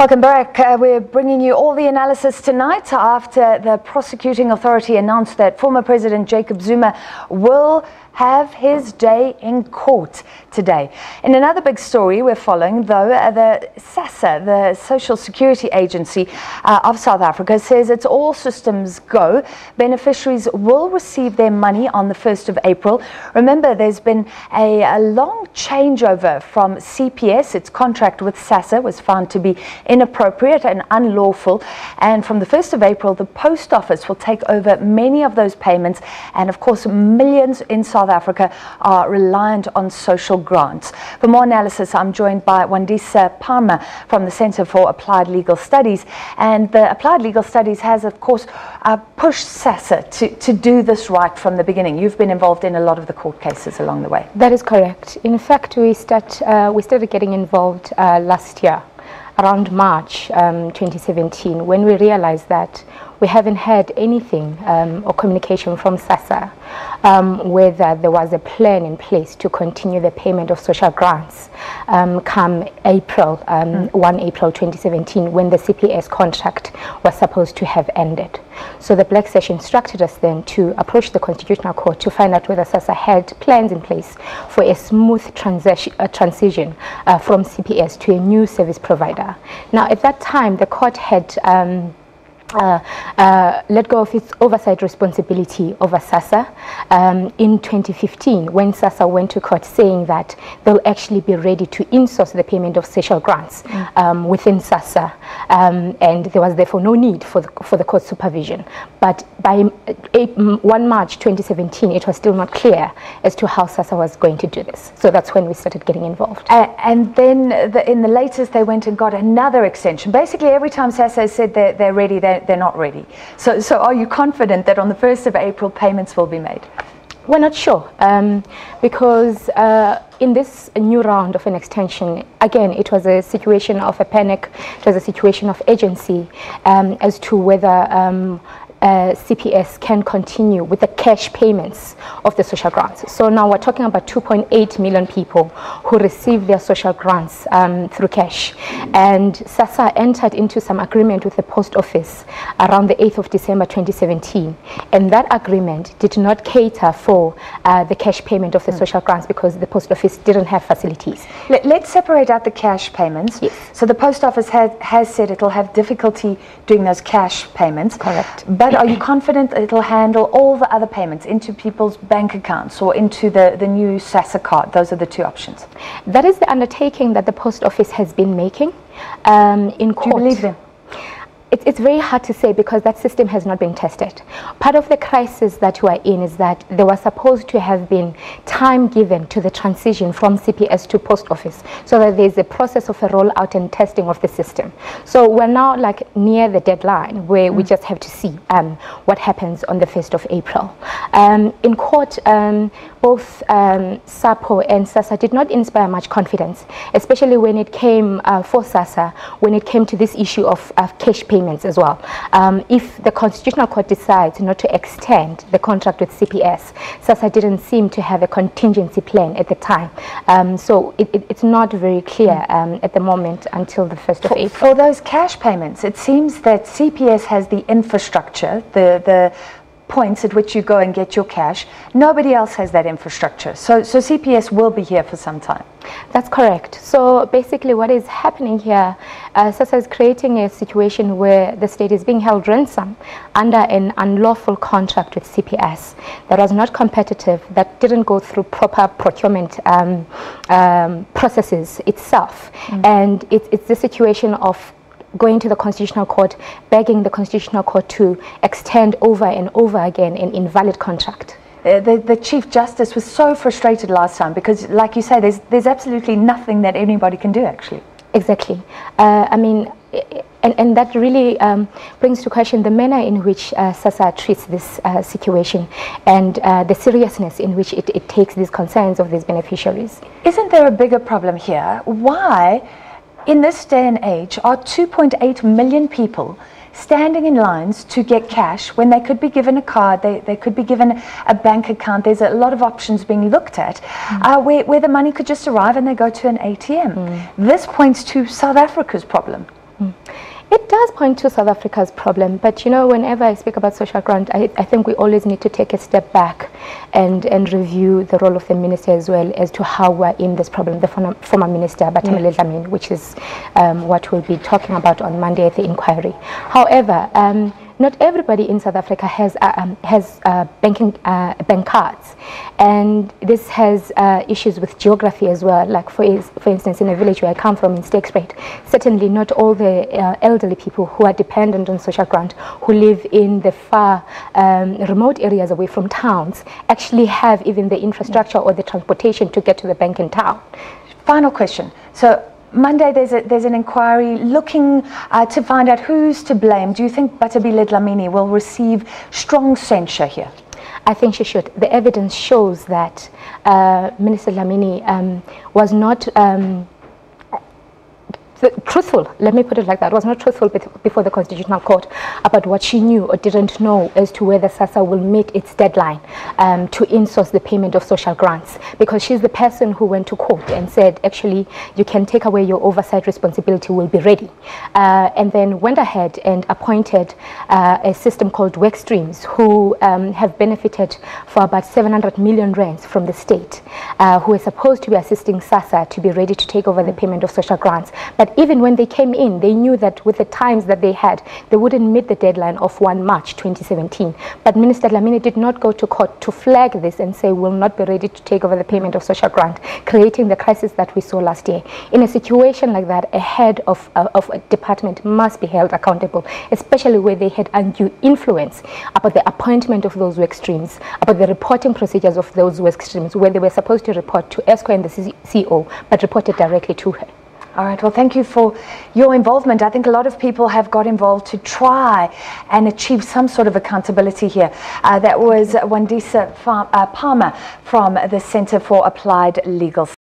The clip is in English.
Welcome back. We're bringing you all the analysis tonight after the prosecuting authority announced that former President Jacob Zuma will have his day in court today. In another big story we're following, though, the Sassa, the Social Security Agency of South Africa, says it's all systems go. Beneficiaries will receive their money on the 1st of April. Remember, there's been a long changeover from CPS. Its contract with Sassa was found to be inappropriate and unlawful. And from the 1st of April, the post office will take over many of those payments. And of course, millions in South Africa are reliant on social grants. For more analysis, I'm joined by Wandisa Pharma from the Center for Applied Legal Studies. And the Applied Legal Studies has, of course, pushed Sassa to do this right from the beginning. You've been involved in a lot of the court cases along the way. That is correct. In fact, we started getting involved last year, around March 2017, when we realized that we haven't had anything or communication from Sassa whether there was a plan in place to continue the payment of social grants come April, 1 April 2017, when the CPS contract was supposed to have ended. So the Black Session instructed us then to approach the Constitutional Court to find out whether Sassa had plans in place for a smooth transition from CPS to a new service provider. Now, at that time, the court had let go of its oversight responsibility over Sassa in 2015, when Sassa went to court saying that they'll actually be ready to insource the payment of social grants within Sassa, and there was therefore no need for the court supervision. But by 1 March 2017, it was still not clear as to how Sassa was going to do this. So that's when we started getting involved. And then in the latest, they went and got another extension. Basically, every time Sassa said they're ready, they're not ready. So are you confident that on the 1st of April payments will be made? We're not sure, because in this new round of an extension, again, it was a situation of a panic, it was a situation of urgency as to whether CPS can continue with the cash payments of the social grants. So now we're talking about 2.8 million people who receive their social grants through cash. And Sassa entered into some agreement with the post office around the 8th of December 2017. And that agreement did not cater for the cash payment of the social grants because the post office didn't have facilities. Let's separate out the cash payments. Yes. So the post office has said it'll have difficulty doing those cash payments. Correct. But are you confident that it'll handle all the other payments into people's bank accounts or into the new Sassa card? Those are the two options. That is the undertaking that the post office has been making in court. Do you believe them? It's very hard to say because that system has not been tested. Part of the crisis that we are in is that there was supposed to have been time given to the transition from CPS to post office, so that there's a process of a rollout and testing of the system. So we're now like near the deadline where we just have to see what happens on the 1st of April. In court, both SAPO and Sassa did not inspire much confidence, especially when it came for Sassa, when it came to this issue of cash payments as well. If the Constitutional Court decides not to extend the contract with CPS, Sassa didn't seem to have a contingency plan at the time. So it's not very clear at the moment until the 1st of April. For those cash payments, it seems that CPS has the infrastructure, the points at which you go and get your cash. Nobody else has that infrastructure. So CPS will be here for some time. That's correct. So basically what is happening here, Sassa is creating a situation where the state is being held ransom under an unlawful contract with CPS that was not competitive, that didn't go through proper procurement processes itself. And it's the situation of going to the Constitutional Court, begging the Constitutional Court to extend over and over again an invalid contract. The Chief Justice was so frustrated last time because, like you say, there's absolutely nothing that anybody can do, actually. Exactly. I mean, and that really brings to question the manner in which Sassa treats this situation and the seriousness in which it takes these concerns of these beneficiaries. Isn't there a bigger problem here? Why, in this day and age, are 2.8 million people standing in lines to get cash when they could be given a card, they could be given a bank account? There's a lot of options being looked at where the money could just arrive and they go to an ATM. This points to South Africa's problem. It does point to South Africa's problem, but you know, whenever I speak about social grant, I think we always need to take a step back and review the role of the minister as well as to how we're in this problem. The former minister, Batamile Dlamini, which is what we'll be talking about on Monday at the inquiry. However, not everybody in South Africa has bank cards, and this has issues with geography as well. Like for instance, in a village where I come from in Stakespruit, certainly not all the elderly people who are dependent on social grant, who live in the far remote areas away from towns, actually have even the infrastructure or the transportation to get to the bank in town. Final question. So Monday there's an inquiry looking to find out who's to blame. Do you think Batabile Dlamini will receive strong censure here? I think she should. The evidence shows that Minister Dlamini was not truthful, let me put it like that, was not truthful before the Constitutional Court about what she knew or didn't know as to whether Sassa will meet its deadline to insource the payment of social grants, because she's the person who went to court and said, actually, you can take away your oversight responsibility, will be ready. And then went ahead and appointed a system called work streams, who have benefited for about 700 million rands from the state, who are supposed to be assisting Sassa to be ready to take over the payment of social grants. But even when they came in, they knew that with the times that they had, they wouldn't meet the deadline of 1 March 2017. But Minister Dlamini did not go to court to flag this and say we'll not be ready to take over the payment of social grant, creating the crisis that we saw last year. In a situation like that, a head of a department must be held accountable, especially where they had undue influence about the appointment of those work streams, about the reporting procedures of those work streams, where they were supposed to report to ESCO and the CEO, but reported directly to her. All right, well, thank you for your involvement. I think a lot of people have got involved to try and achieve some sort of accountability here. That was Wandisa Pharma from the Centre for Applied Legal